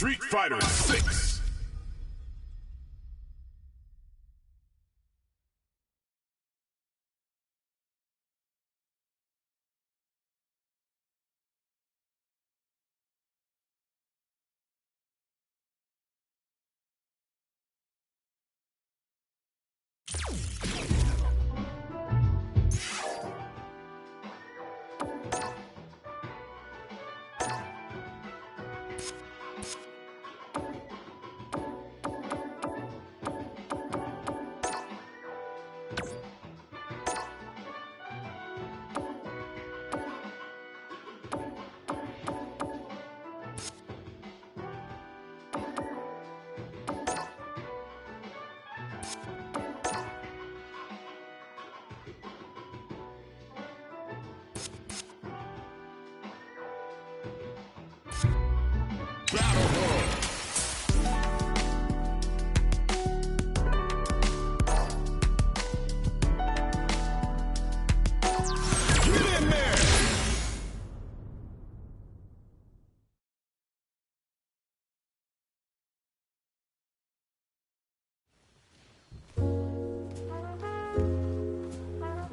Street Fighter 6.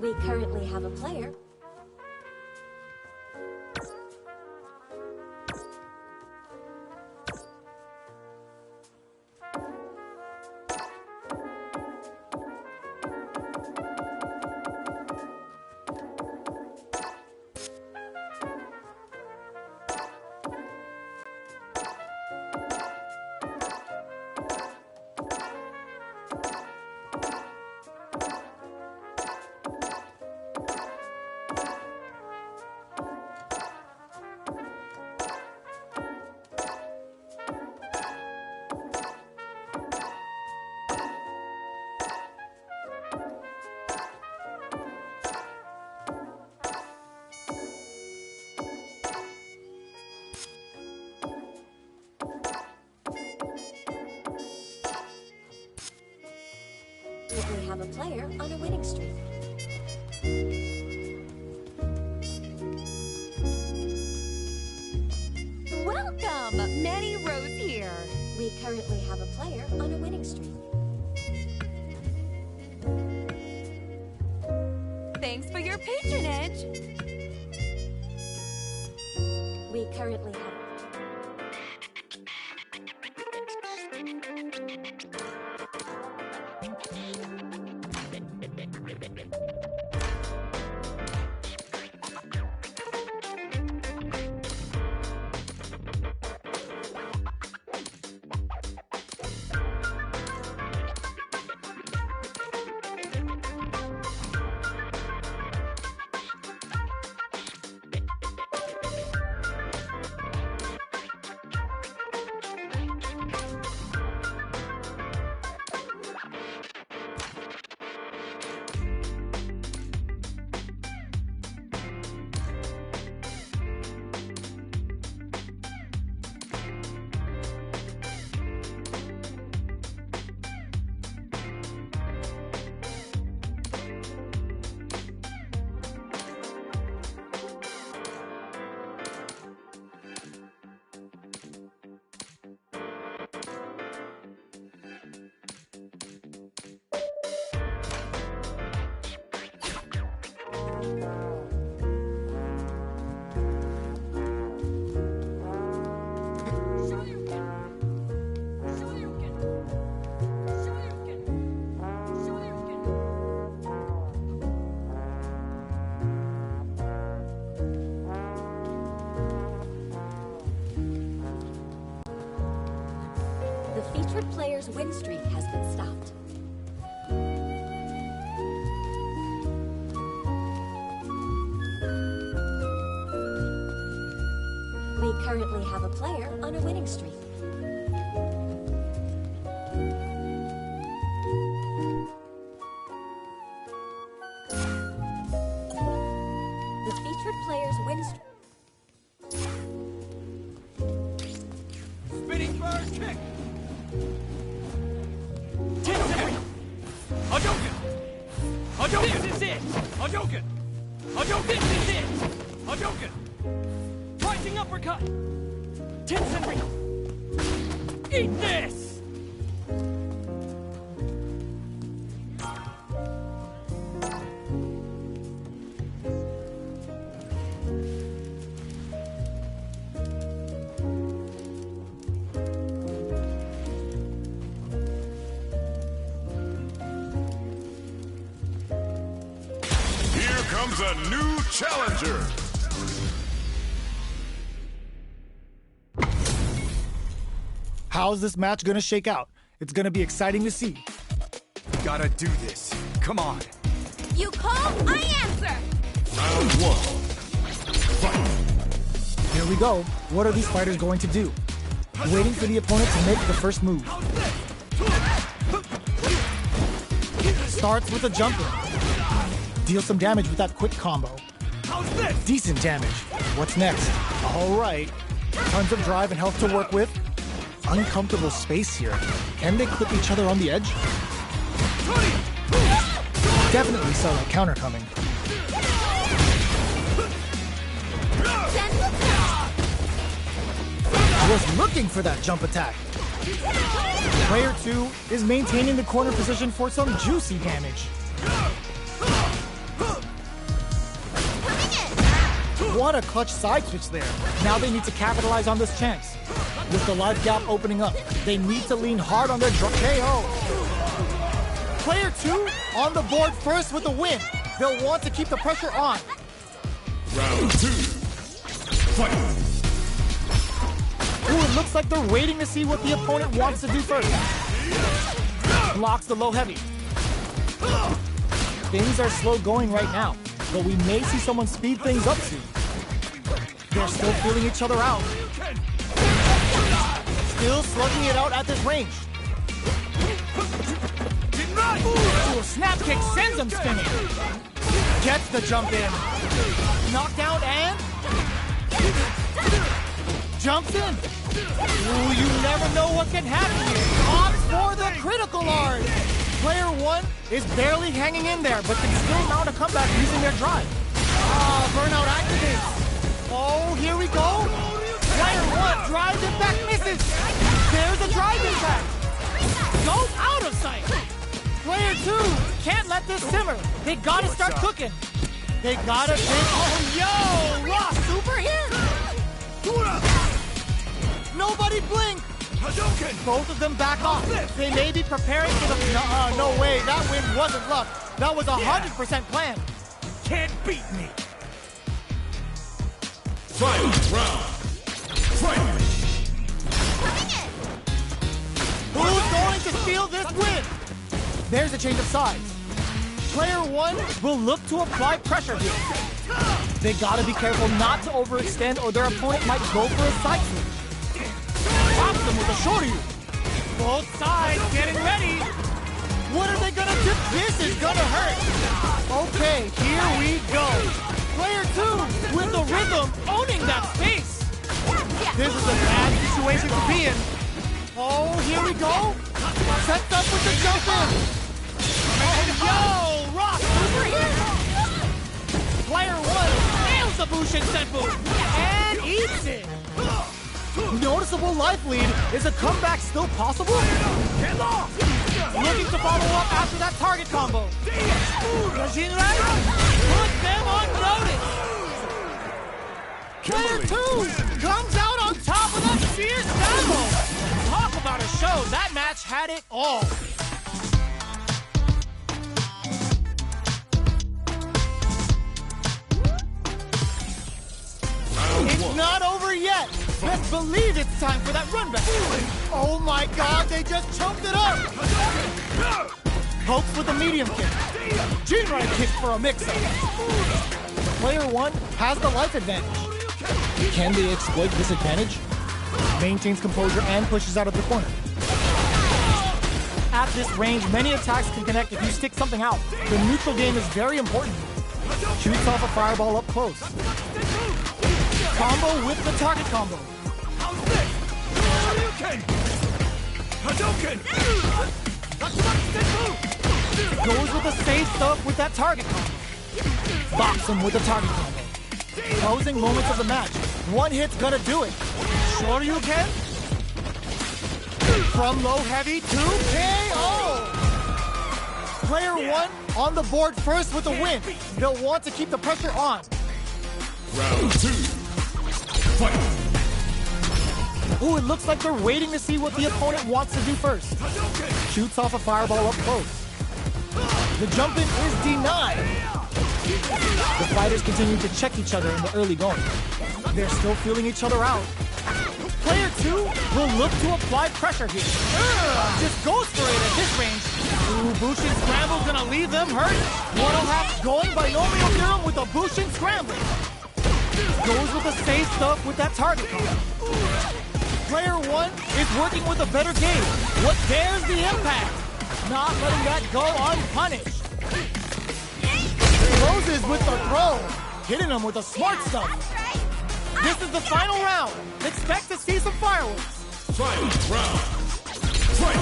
We currently have a player. We have a player on a winning streak. Welcome! Manny Rose here. We currently have a player on a winning streak. Thanks for your patronage. We currently have... The featured player's win streak has been stopped. We currently have a player on a winning streak. The featured player's win streak... Spinning first kick! Hadouken! Hadouken! This is it! Hadouken! Hadouken! This is it! Hadouken! Rising uppercut! Tensenri! Eat this! Here comes a new challenger. How's this match gonna shake out? It's gonna be exciting to see. Gotta do this. Come on. You call, I answer. Round one. Fight. Here we go. What are these fighters going to do? Waiting for the opponent to make the first move. Starts with a jumper. Deals some damage with that quick combo. Decent damage. What's next? All right. Tons of drive and health to work with. Uncomfortable space here. Can they clip each other on the edge? Definitely saw that counter coming. Was looking for that jump attack. Player 2 is maintaining the corner position for some juicy damage. What a clutch side switch there. Now they need to capitalize on this chance. With the life gap opening up, they need to lean hard on their drop KO. Player 2 on the board first with a win. They'll want to keep the pressure on. Round 2. Fight. Ooh, it looks like they're waiting to see what the opponent wants to do first. Blocks the low heavy. Things are slow going right now, but we may see someone speed things up soon. They're still feeling each other out. Still slugging it out at this range. Ooh, a snap kick sends him spinning. Gets the jump in. Knockdown and jumps in. Ooh, you never know what can happen here. Opts for the critical art. Player 1 is barely hanging in there, but can still mount a comeback using their drive. Burnout activates. Oh, here we go. Player 1 drives impact misses. There's a drive impact. Goes out of sight. Player 2 can't let this simmer. They gotta start cooking. They gotta take. Oh, yo, Ross super hit. Nobody blink. Both of them back off. They may be preparing for the. No way. That win wasn't luck. That was 100% planned. Can't beat me. Final round. Fight. Who's going to steal this win? There's a change of sides. Player 1 will look to apply pressure here. They gotta be careful not to overextend or their opponent might go for a side switch. Pops them with a shorty. Both sides getting ready. What are they gonna do? This is gonna hurt. Okay, here we go. Player 2 with the rhythm owning that space. This is a bad situation to be in. Oh, here we go. Sets up with the jump in. Oh, yo, Ross super hit. Player 1 nails the Bushin Senpu and eats it. Noticeable life lead. Is a comeback still possible? Looking to follow up after that target combo. Yajinrai put them on notice. Player 2 comes out on top of that fierce battle. Talk about a show. That match had it all. It's not over yet. Best believe it's time for that run back. Oh my god, they just choked it up. Pokes with a medium kick. Jinrai kick for a mix-up. Player 1 has the life advantage. Can they exploit this advantage? Maintains composure and pushes out of the corner. At this range, many attacks can connect if you stick something out. The neutral game is very important. Shoots off a fireball up close. Combo with the target combo. Goes with the safe stuff with that target combo. Box him with the target combo. Closing moments of the match. One hit's gonna do it. Shoryuken. From low heavy to KO! Player 1 on the board first with the win. They'll want to keep the pressure on. Round 2. Fight! Ooh, it looks like they're waiting to see what the opponent wants to do first. Shoots off a fireball up close. The jump in is denied. The fighters continue to check each other in the early going. They're still feeling each other out. Player 2 will look to apply pressure here. Just goes for it at this range. Ooh, Bushin Scramble's gonna leave them hurt. 1.5 going binomial theorem with a Bushin Scramble. Goes with the safe stuff with that target combo. Player 1 is working with a better game. What dares the impact? Not letting that go unpunished. Closes with the throw. Hitting him with a smart stuff. This is the final round. Expect to see some fireworks. Final round. Fight!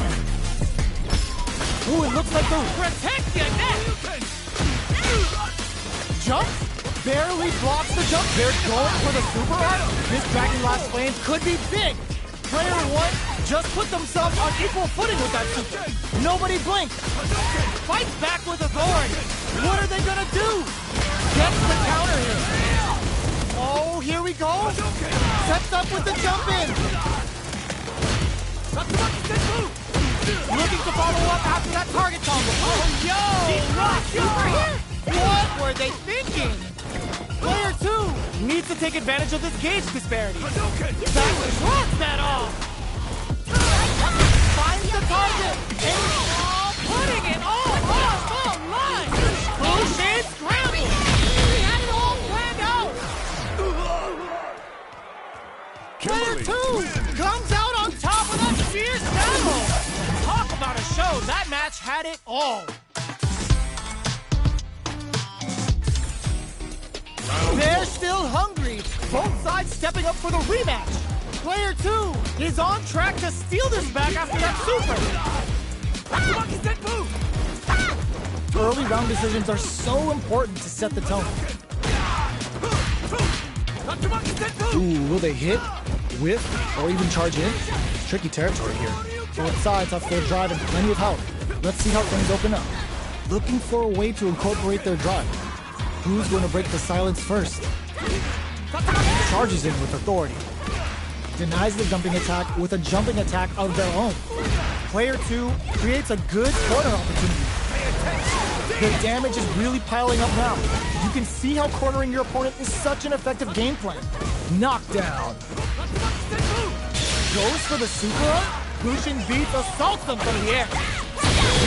Ooh, it looks like the Protect your neck! jump barely blocks the jump. They're going for the super art. This Dragon Last Flame could be big. Player 1 just put themselves on equal footing with that super. Nobody blinked. Fights back with authority. What are they gonna do? Gets the counter here. Oh, here we go. Sets up with the jump in. Looking to follow up after that target combo. Oh, yo! What were they thinking? Player 2 needs to take advantage of this gauge disparity. That was rock that off. Finds the target. And putting it all on the line. Bushin Scramble. He had it all planned out. Player 2 comes out on top of that fierce battle. Talk about a show. That match had it all. They're still hungry. Both sides stepping up for the rematch. Player 2 is on track to steal this back after that super. Early round decisions are so important to set the tone. Ooh, will they hit, whiff, or even charge in? Tricky territory here. Both sides have full drive and plenty of health. Let's see how things open up. Looking for a way to incorporate their drive. Who's going to break the silence first? Charges in with authority. Denies the jumping attack with a jumping attack of their own. Player 2 creates a good corner opportunity. The damage is really piling up now. You can see how cornering your opponent is such an effective game plan. Knockdown. Goes for the super up. Bushin beats assaults them from the air.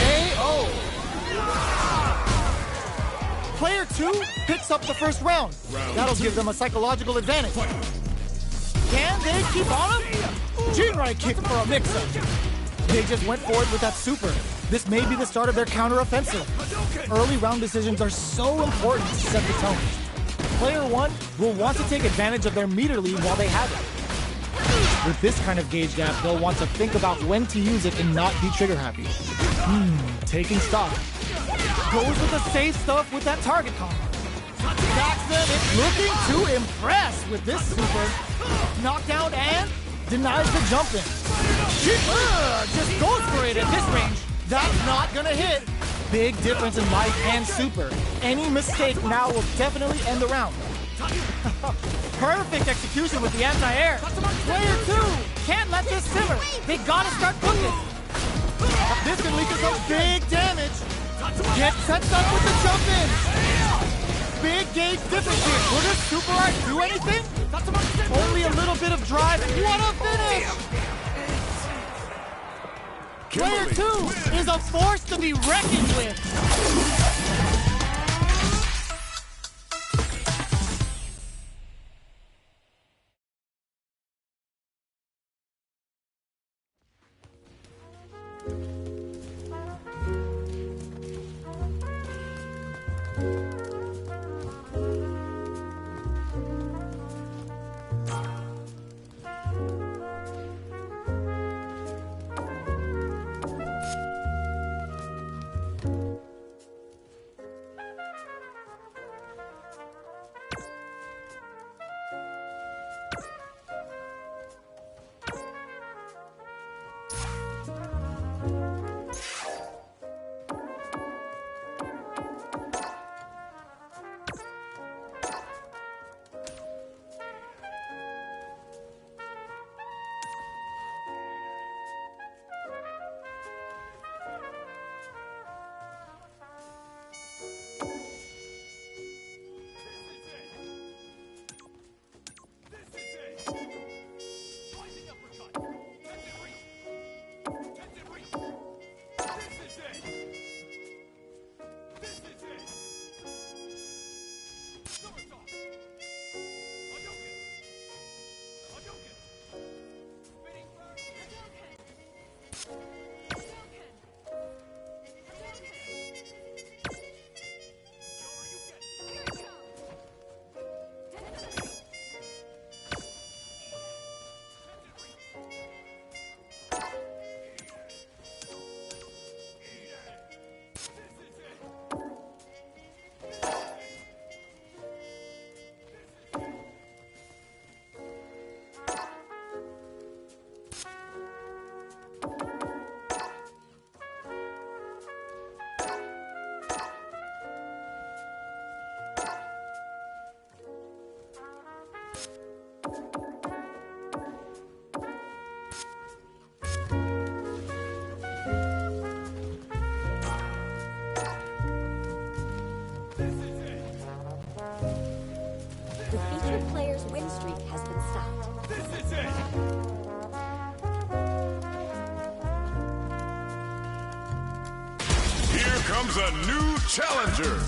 KO. Player 2 picks up the first round. That'll give them a psychological advantage. Can they keep on him? Jinrai kick for a mix-up. They just went for it with that super. This may be the start of their counter-offensive. Early round decisions are so important to set the tone. Player 1 will want to take advantage of their meter lead while they have it. With this kind of gauge gap, they'll want to think about when to use it and not be trigger-happy. Taking stock. Goes with the safe stuff with that target combo. Stacks them. It's looking to impress with this super. Knockdown and denies the jump in. Just goes for it at this range. That's not gonna hit. Big difference in life and super. Any mistake now will definitely end the round. Perfect execution with the anti-air. Player 2 can't let this simmer. They gotta start cooking. This can lead to some big damage. Get sets up with the jump in. Big gauge difference here. Will this super art do anything? Only a little bit of drive. What a finish! Player 2 is a force to be reckoned with. The featured player's win streak has been stopped. This is it! Here comes a new challenger!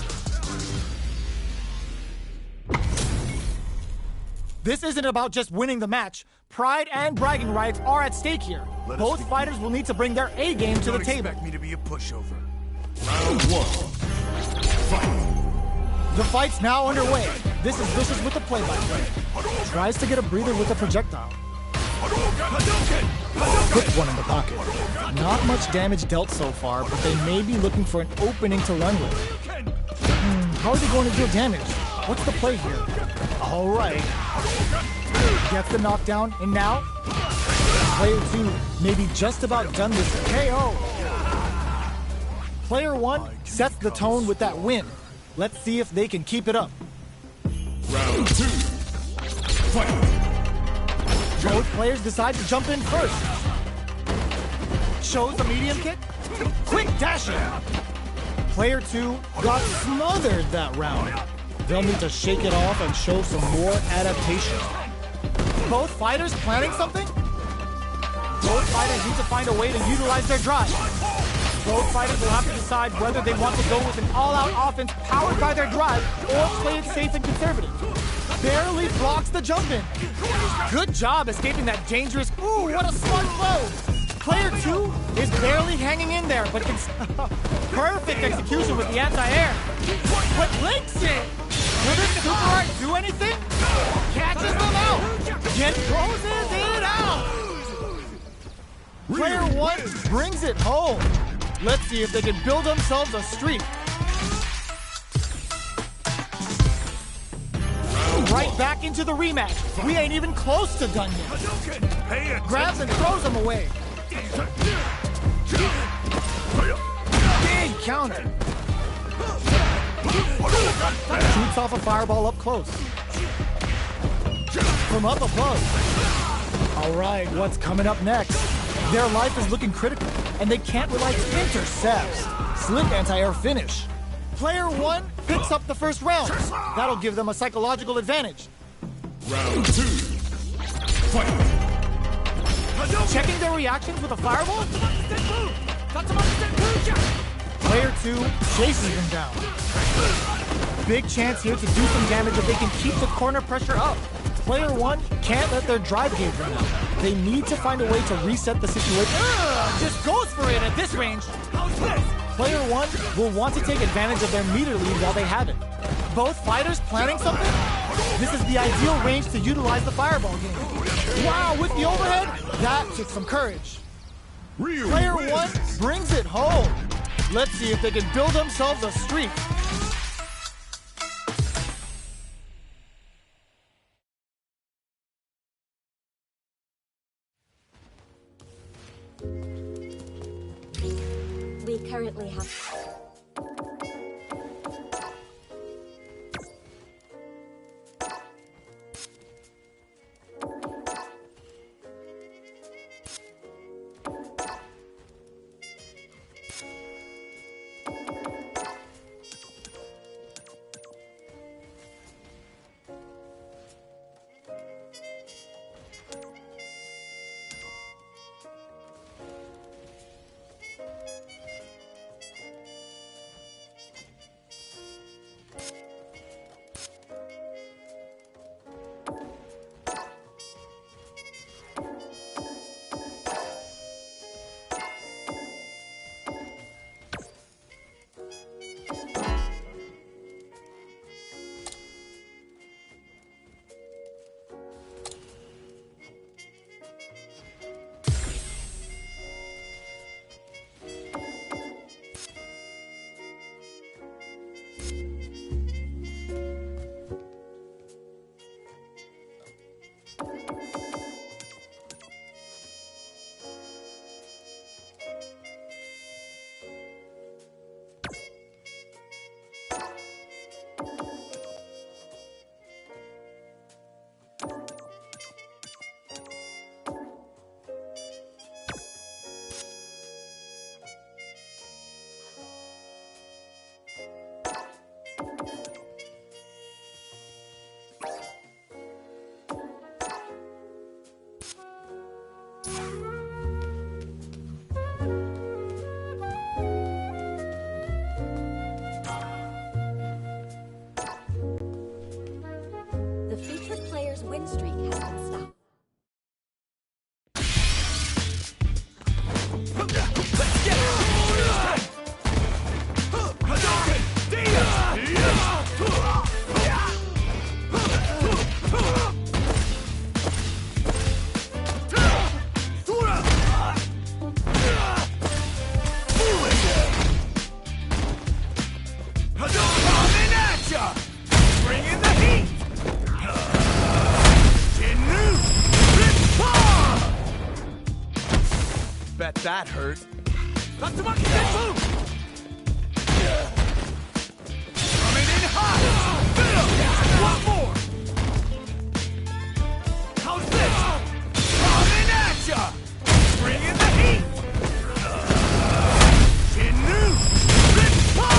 This isn't about just winning the match. Pride and bragging rights are at stake here. Both fighters will need to bring their A game to the table. Expect me to be a pushover. Round one. Fight! The fight's now underway. This is Vicious with the play-by-play. Tries to get a breather with a projectile. Quick one in the pocket. Not much damage dealt so far, but they may be looking for an opening to run with. How are they going to deal damage? What's the play here? All right. Gets the knockdown, and now player 2 may be just about done with KO. Player 1 sets the tone with that win. Let's see if they can keep it up. Round two. Fight! Both players decide to jump in first. Shows a medium kick. Quick dashing. Player 2 got smothered that round. They'll need to shake it off and show some more adaptation. Both fighters planning something? Both fighters need to find a way to utilize their drive. Both fighters will have to decide whether they want to go with an all-out offense powered by their drive or play it safe and conservative. Barely blocks the jump in. Good job escaping that dangerous, ooh, what a smart blow. Player 2 is barely hanging in there, but perfect execution with the anti-air. But links it. Will this super art do anything? Catches them out. Then closes it out. Player 1 brings it home. Let's see if they can build themselves a streak. Right back into the rematch. We ain't even close to done yet. Grabs and throws him away. Big counter. Shoots off a fireball up close. From up above. All right, what's coming up next? Their life is looking critical, and they can't rely to intercepts. Slick anti-air finish. Player 1 picks up the first round. That'll give them a psychological advantage. Round two. Fight! Checking their reactions with a fireball? Player 2 chases them down. Big chance here to do some damage if they can keep the corner pressure up. Player 1 can't let their drive gauge run out. They need to find a way to reset the situation. Just goes for it at this range. Player 1 will want to take advantage of their meter lead while they have it. Both fighters planning something? This is the ideal range to utilize the fireball game. Wow, with the overhead? That took some courage. Player 1 brings it home. Let's see if they can build themselves a streak. We currently have... that hurt. Tatsumaki Senpu! Coming in hot! One more! How's this? Coming at ya! Bring in the heat! Shinnu! Rippa!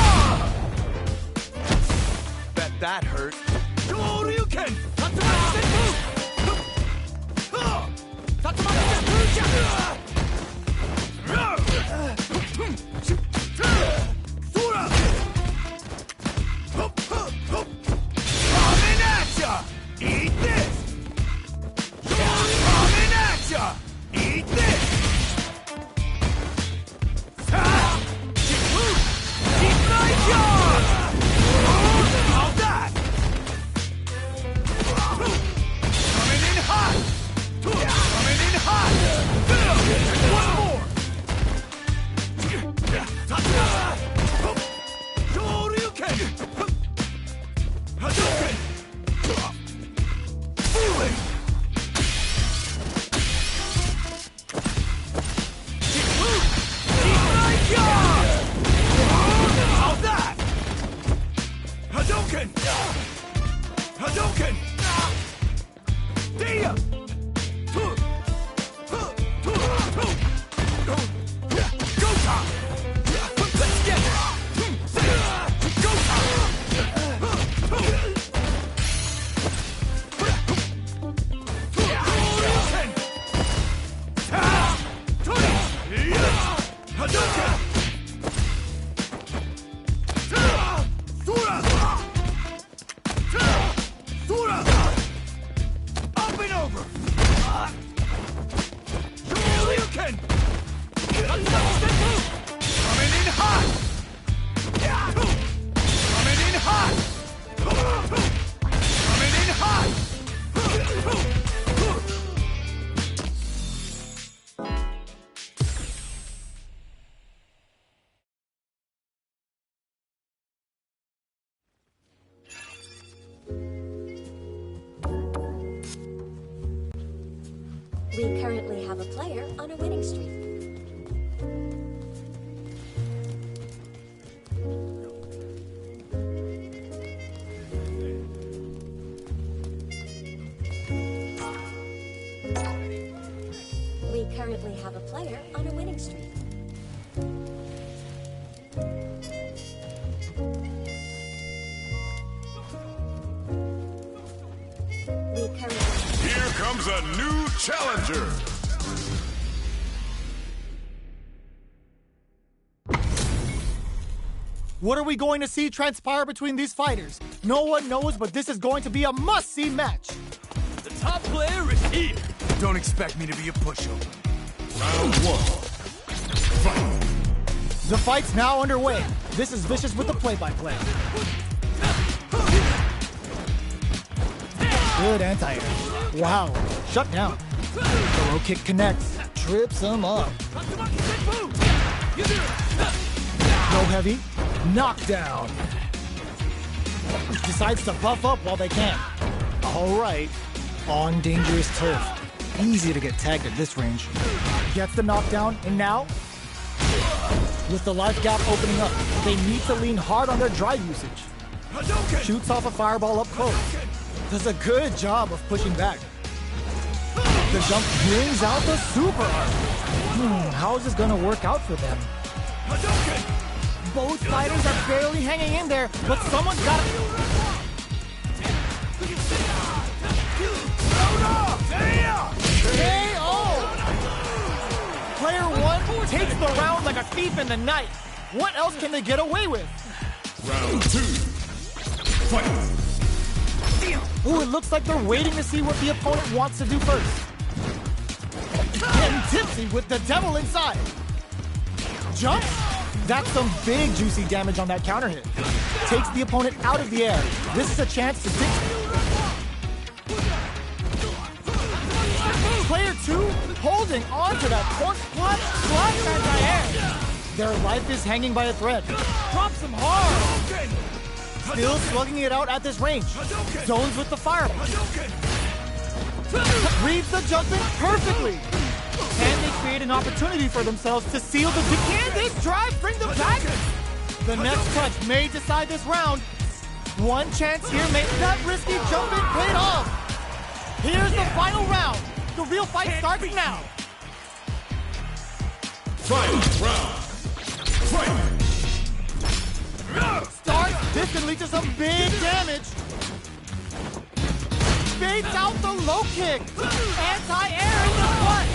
Bet that hurt. Shoryuken! Tatsumaki Senpu! Tatsumaki Senpu! Coming at ya! Eat this! Coming at ya! Eat this! Keep nice yard! How's that? Coming in hot! Coming in hot! One more! Shoryuken! Hadouken! Fooling! How's that? Hadouken! Hadouken! Dia! Go time! Let's get it! Go time! Hadouken! Hadouken! Sura! Up and over! Shoryuken! Coming in hot! Coming in hot! Coming in hot! We currently have a player on a winning streak. We currently have a player on a winning streak. We currently... Here comes a new challenger. What are we going to see transpire between these fighters? No one knows, but this is going to be a must-see match. The top player is here. Don't expect me to be a pushover. Round one. Fight. The fight's now underway. This is Vicious with the play-by-play. Good anti-air. Wow. Shut down. The low kick connects. Trips him up. Go heavy. Knockdown. Decides to buff up while they can. All right. On dangerous turf. Easy to get tagged at this range. Gets the knockdown, and now, with the life gap opening up, they need to lean hard on their drive usage. Shoots off a fireball up close. Does a good job of pushing back. The jump brings out the super art. How is this going to work out for them? Both fighters are barely hanging in there, but someone's got to... KO! Player one takes the round like a thief in the night. What else can they get away with? Round two. Fight. Ooh, it looks like they're waiting to see what the opponent wants to do first. Getting tipsy with the devil inside. Jump. That's some big juicy damage on that counter hit. Takes the opponent out of the air. This is a chance to dig. Player two holding on to that cork clutch anti-air. Their life is hanging by a thread. Drops him hard. Still slugging it out at this range. Zones with the fireball. Reads the jump in perfectly. Can they create an opportunity for themselves to seal the... Can this drive bring them back? The next touch may decide this round. One chance here may... That risky jump in paid off. Here's the final round. The real fight starts now. Final round. Fight! Starts, this can lead to some big damage. Baits out the low kick. Anti-air in the butt.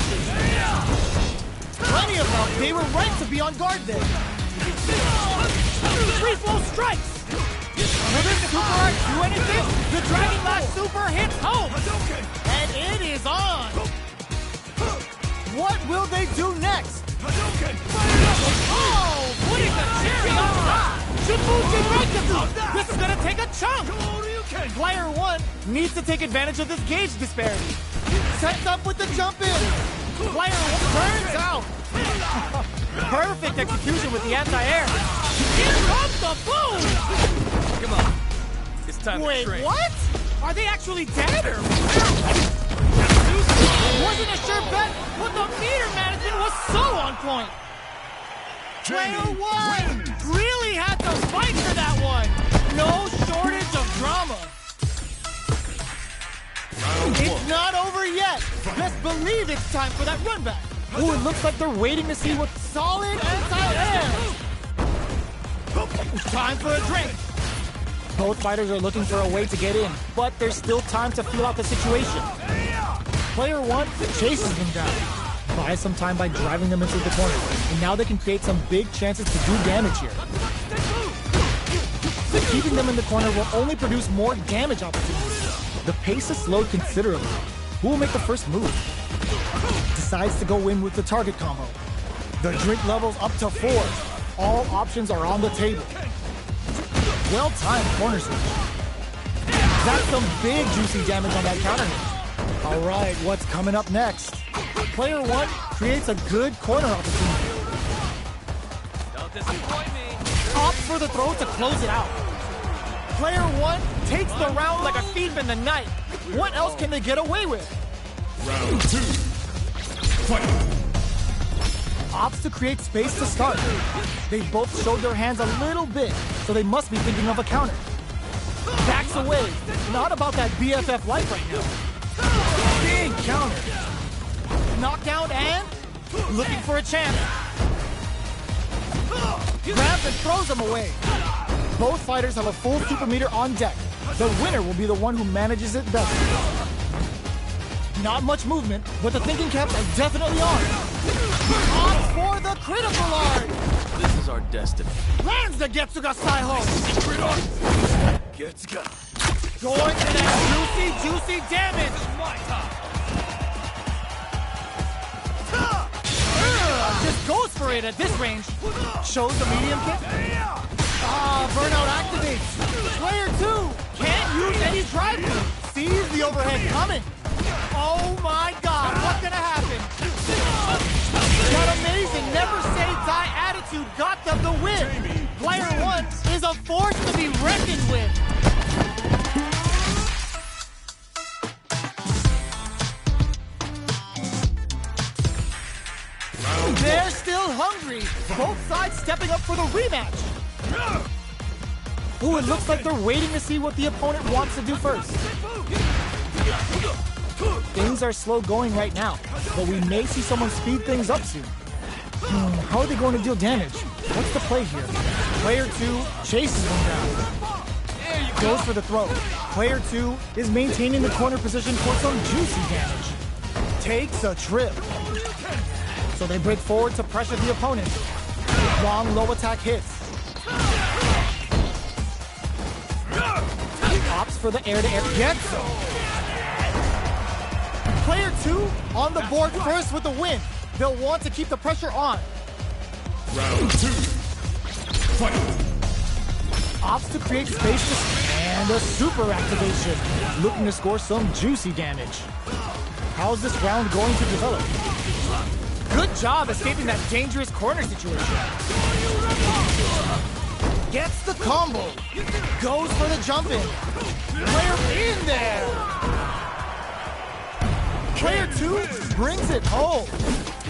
Plenty of help. They were right to be on guard there. Free flow strikes. Will this super art do anything? The Dragon Lash super hits home. And it is on. What will they do next? Oh, putting the cherry on top. This is gonna take a chunk. Player 1 needs to take advantage of this gauge disparity. Sets up with the jump in. Player 1 burns out. Perfect execution with the anti-air. Here comes the boom. Come on. It's time to Wait, train. what? Are they actually dead? Wasn't a sure bet, but the meter management was so on point. Player 1 really had to fight for that one. No shortage of drama. It's not over yet. Best believe it's time for that run back. Ooh, it looks like they're waiting to see what solid anti-air. Time for a drink. Both fighters are looking for a way to get in, but there's still time to feel out the situation. Player 1 chases them down. Buys some time by driving them into the corner, and now they can create some big chances to do damage here. Keeping them in the corner will only produce more damage opportunities. The pace is slowed considerably. Who will make the first move? Decides to go in with the target combo. The drink level's up to 4. All options are on the table. Well-timed corner switch. That's some big juicy damage on that counter hit. All right, what's coming up next? Player 1 creates a good corner opportunity. Don't disappoint me. Opts for the throw to close it out. Player 1 takes the round like a thief in the night. What else can they get away with? Round 2. Fight! Opts to create space to start. They both showed their hands a little bit, so they must be thinking of a counter. Backs away. Not about that BFF life right now. Big counter. Knockdown and looking for a chance. Grabs and throws him away. Both fighters have a full super meter on deck. The winner will be the one who manages it best. Not much movement, but the thinking caps are definitely on. On for the critical art. This is our destiny. Lands the Getsuga Saiho. Getsuga. Going to that juicy damage. My time. Just goes for it at this range. Shows the medium kick. Burnout activates. Player 2 can't use any drive move. Sees the overhead coming. Oh my God, what's gonna happen? That amazing never say die attitude got them the win. Player 1 is a force to be reckoned with. They're still hungry. Both sides stepping up for the rematch. Ooh, it looks like they're waiting to see what the opponent wants to do first. Things are slow going right now, but we may see someone speed things up soon. How are they going to deal damage? What's the play here? Player 2 chases them down. Goes for the throw. Player 2 is maintaining the corner position for some juicy damage. Takes a trip. So they break forward to pressure the opponent. Long low attack hits. Opts for the air-to-air. Gets him. Player 2 on the board first with the win. They'll want to keep the pressure on. Round 2. Fight! Opts to create space and a super activation. Looking to score some juicy damage. How's this round going to develop? Good job escaping that dangerous corner situation. Gets the combo. Goes for the jump in. Player in there. Player 2 brings it home.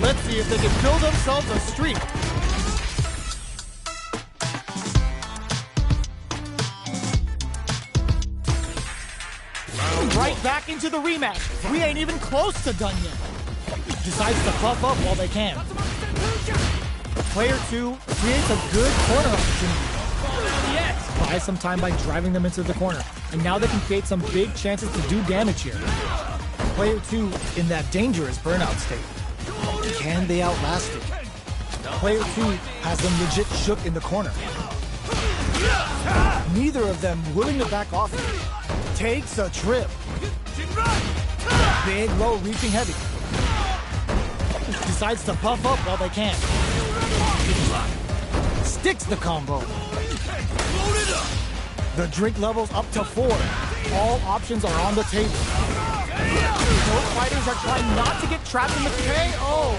Let's see if they can build themselves a streak. Right back into the rematch. We ain't even close to done yet. Decides to puff up while they can. Player 2 creates a good corner opportunity. Buy some time by driving them into the corner. And now they can create some big chances to do damage here. Player 2 in that dangerous burnout state. Can they outlast it? Player 2 has them legit shook in the corner. Neither of them willing to back off here. Takes a trip. Big low reaching heavy. Decides to puff up while they can. Sticks the combo. The drink level's up to 4. All options are on the table. Both fighters are trying not to get trapped in the KO.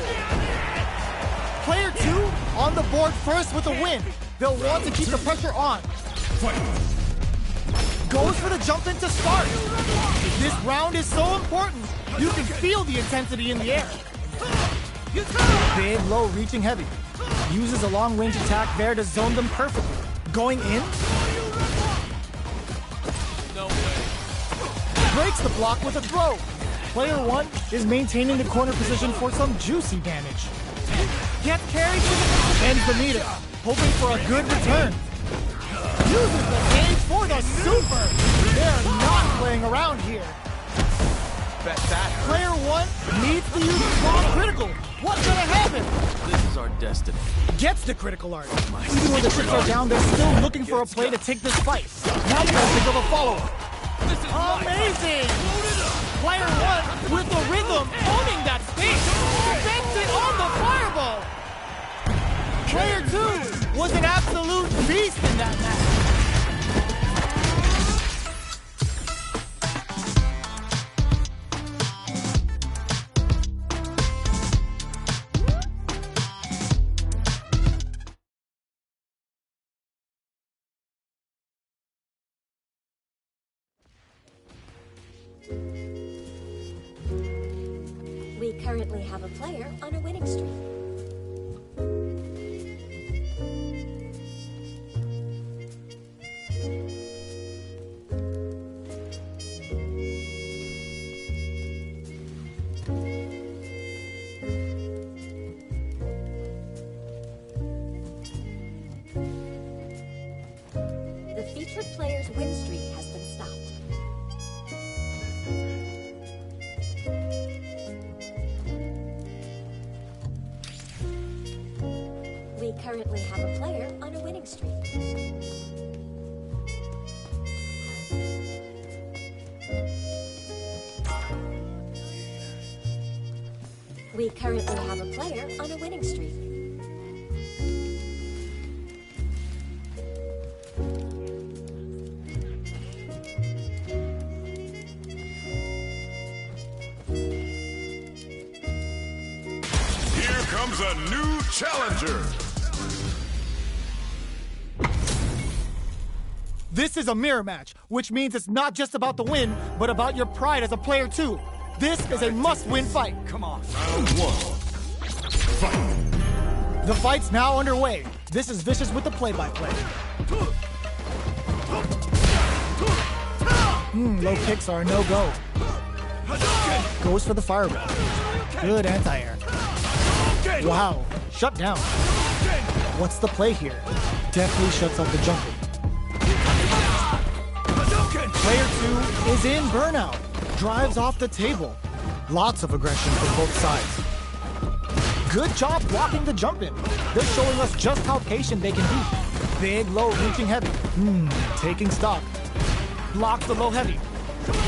Player 2 on the board first with a win. They'll want to keep the pressure on. Goes for the jump in to start. This round is so important. You can feel the intensity in the air. Big low reaching heavy. Uses a long range attack there to zone them perfectly. Going in. No way. Breaks the block with a throw. Player 1 is maintaining the corner position for some juicy damage. Gets carried to the ends the meter, hoping for a good return. Uses the cage for the super. They're not playing around here. Bet that. Player 1 needs to use strong critical. What's gonna happen? This is our destiny. Gets the critical art. Even when the chips are down, they're still looking for a play to take this fight. Now they gotta think of a follow-up. Amazing! Player 1 with the rhythm, owning that space. Defends it on the fireball. Player 2 was an absolute beast in that match. We currently have a player on a winning streak. The featured player's win streak has been stopped. We currently have a player on a winning streak. We currently have a player on a winning streak. Here comes a new challenger. This is a mirror match, which means it's not just about the win, but about your pride as a player too. This is a must-win fight. Come on. Round 1. Fight. The fight's now underway. This is Vicious with the play-by-play. Low kicks are a no-go. Goes for the fireball. Good anti-air. Wow, shut down. What's the play here? Definitely shuts off the jumping. Player 2 is in burnout. Drives off the table. Lots of aggression from both sides. Good job blocking the jump in. They're showing us just how patient they can be. Big low reaching heavy. Taking stock. Blocks the low heavy.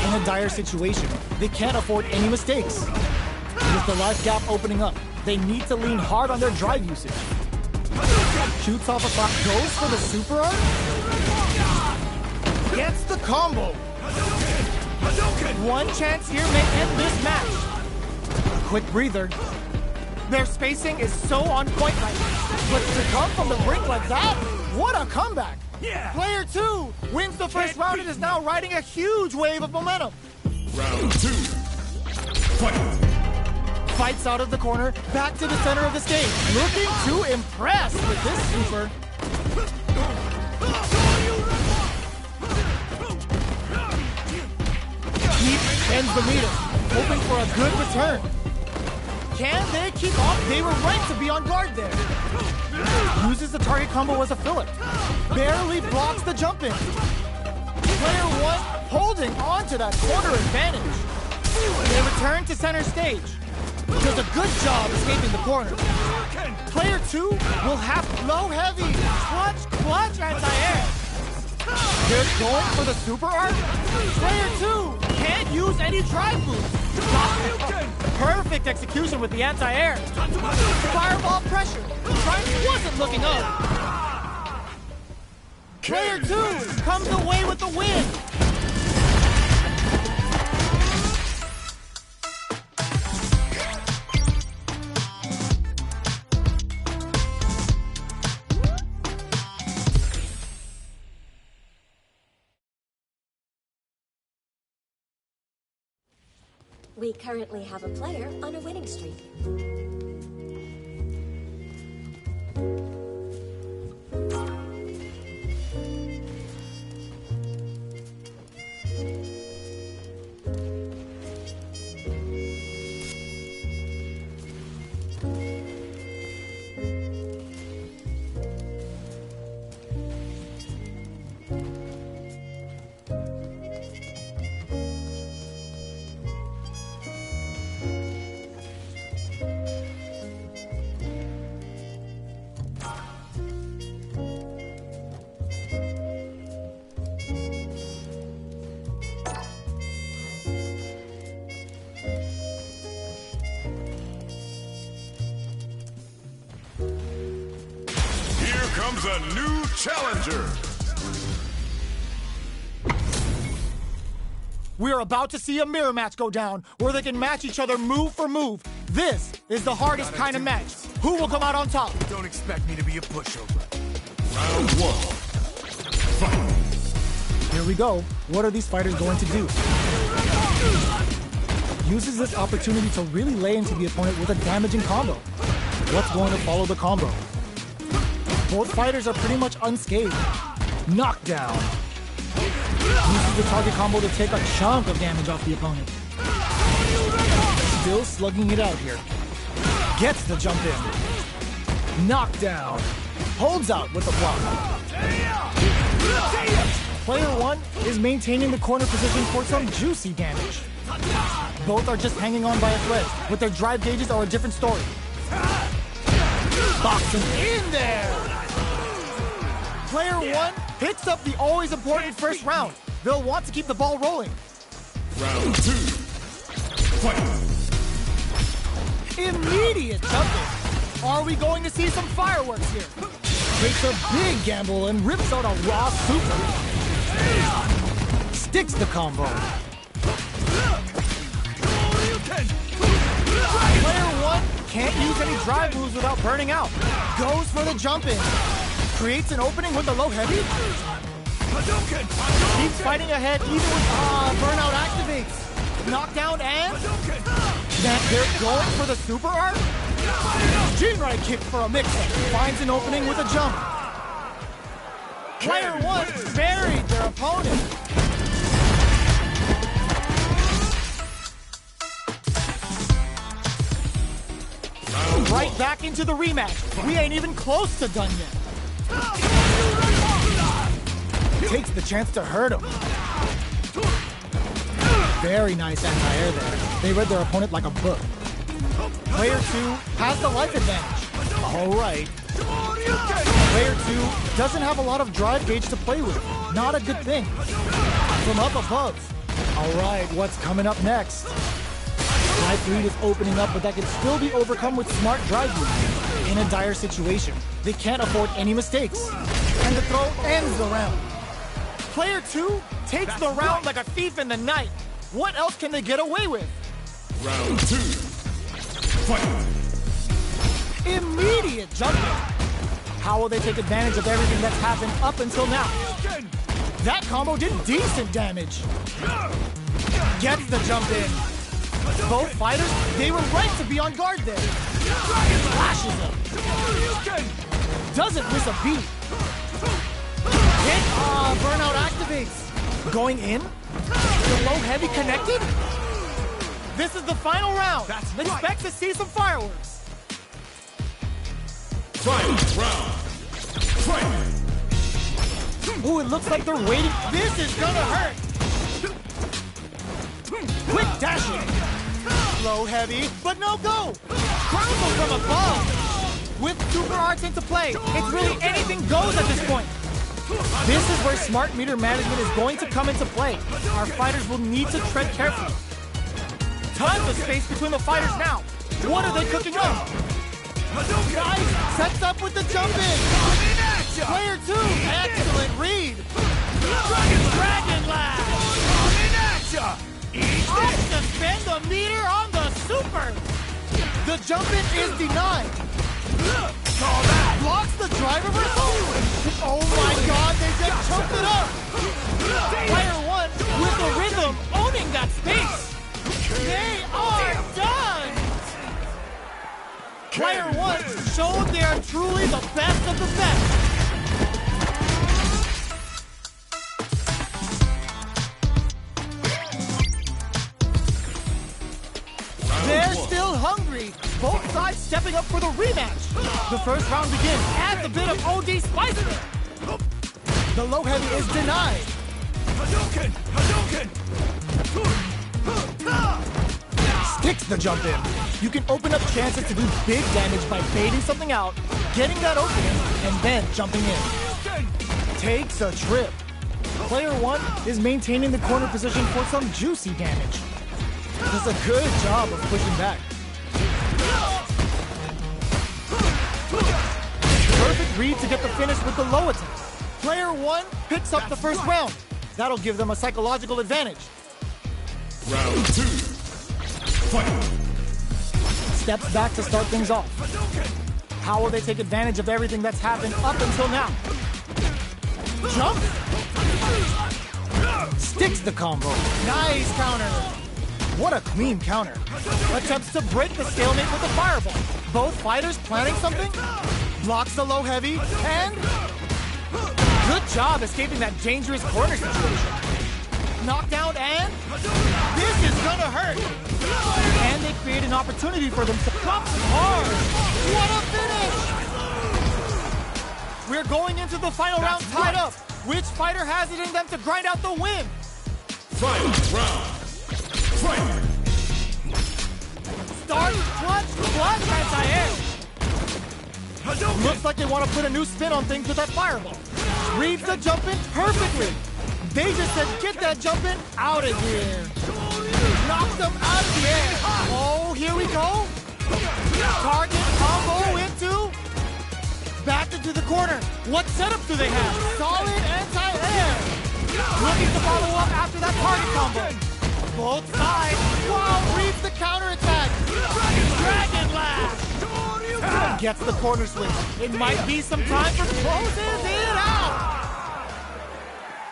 In a dire situation, they can't afford any mistakes. With the life gap opening up, they need to lean hard on their drive usage. Shoots off a shot, goes for the super arm. Gets the combo. One chance here may end this match. Quick breather. Their spacing is so on point right now. But to come from the brink like that, what a comeback. Yeah. Player 2 wins the first round and is now riding a huge wave of momentum. Round 2. Fights out of the corner, back to the center of the stage. Looking to impress with this super. He bends the meter, hoping for a good return. Can they keep off? They were right to be on guard there. Uses the target combo as a filler. Barely blocks the jump in. Player one holding on to that corner advantage. They return to center stage. Does a good job escaping the corner. Player two will have low heavy, clutch anti-air. They're going for the super art. Player two can't use any drive moves. Perfect execution with the anti-air. Fireball pressure. Triumph wasn't looking up. Player two comes away with the win. We currently have a player on a winning streak. Comes a new challenger. We're about to see a mirror match go down where they can match each other move for move. This is the hardest kind of match. Who will come out on top? Don't expect me to be a pushover. Round one. Fight. Here we go. What are these fighters going to do? Uses this opportunity to really lay into the opponent with a damaging combo. What's going to follow the combo? Both fighters are pretty much unscathed. Knockdown. Uses the target combo to take a chunk of damage off the opponent. Still slugging it out here. Gets the jump in. Knockdown. Holds out with the block. Player one is maintaining the corner position for some juicy damage. Both are just hanging on by a thread, but their drive gauges are a different story. Boxing in there! Player one picks up the always important first round. They'll want to keep the ball rolling. Round two. Fight. Immediate jumping. Are we going to see some fireworks here? Takes a big gamble and rips out a raw super. Sticks the combo. Player one can't use any drive moves without burning out. Goes for the jump in. Creates an opening with the low heavy. Keeps fighting ahead even with burnout activates. Knockdown and they're going for the super art. Jinrai kick for a mix. Finds an opening with a jump. Player one buried their opponent. Right back into the rematch. We ain't even close to done yet. Takes the chance to hurt him. Very nice anti-air there. They read their opponent like a book. Player two has the life advantage. All right. Player two doesn't have a lot of drive gauge to play with. Not a good thing. From up above. All right, what's coming up next? Drive lead is opening up, but that can still be overcome with smart drive moves. In a dire situation, they can't afford any mistakes. And the throw ends the round. Player two takes the round like a thief in the night. What else can they get away with? Round two. Fight. Immediate jumping. How will they take advantage of everything that's happened up until now? That combo did decent damage. Gets the jump in. Both fighters, they were right to be on guard there. Flashes him. Doesn't miss a beat. Hit, burnout activates. Going in? The low heavy connected? This is the final round. Expect to see some fireworks. Final round. Fight! Ooh, it looks like they're waiting. This is gonna hurt. Quick dashing. Low heavy, but no go. Crumble from above. With super arts into play, it's really anything goes at this point. This is where smart meter management is going to come into play. Our fighters will need to tread carefully. Tons of space between the fighters now. What are they cooking up? Nice! Sets up with the jump in. Player 2, excellent read. Dragon Lash. I suspend the meter on the super. The jump in is denied. Blocks the drive reversal. Oh my God, they just choked it up. Player 1 with the rhythm owning that space. They are done. Player 1 showed they are truly the best of the best. They're still hungry. Both sides stepping up for the rematch. The first round begins. Adds a bit of OD spice there. The low heavy is denied. Sticks the jump in. You can open up chances to do big damage by baiting something out, getting that opening, and then jumping in. Takes a trip. Player 1 is maintaining the corner position for some juicy damage. Does a good job of pushing back. Perfect read to get the finish with the low attack. Player 1 picks up the first round. That'll give them a psychological advantage. Round 2. Fight! Steps back to start things off. How will they take advantage of everything that's happened up until now? Jump! Sticks the combo. Nice counter. What a clean counter. Attempts to break the stalemate with a fireball. Both fighters planning something. Blocks the low heavy, and good job escaping that dangerous corner situation. Knockdown, and this is gonna hurt. And they create an opportunity for them to pop hard. What a finish! We're going into the final round tied up. Which fighter has it in them to grind out the win? Final round. Fight! Start, clutch, blood, anti-air. Looks like they want to put a new spin on things with that fireball. Reads the jump in perfectly. They just said, get that jump in out of here. Knocked them out of the air. Oh, here we go. Target combo into. Back into the corner. What setup do they have? Solid anti-air. Looking to follow up after that target combo. Both sides. Wow, reads the counterattack. Dragon Lash. Gets the corner swing. It might be some time for closes it out.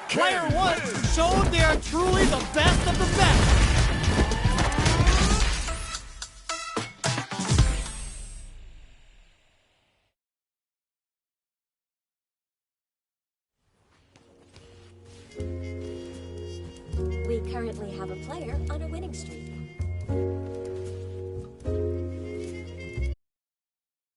Player 1 showed they are truly the best of the best. We currently have a player on a winning streak.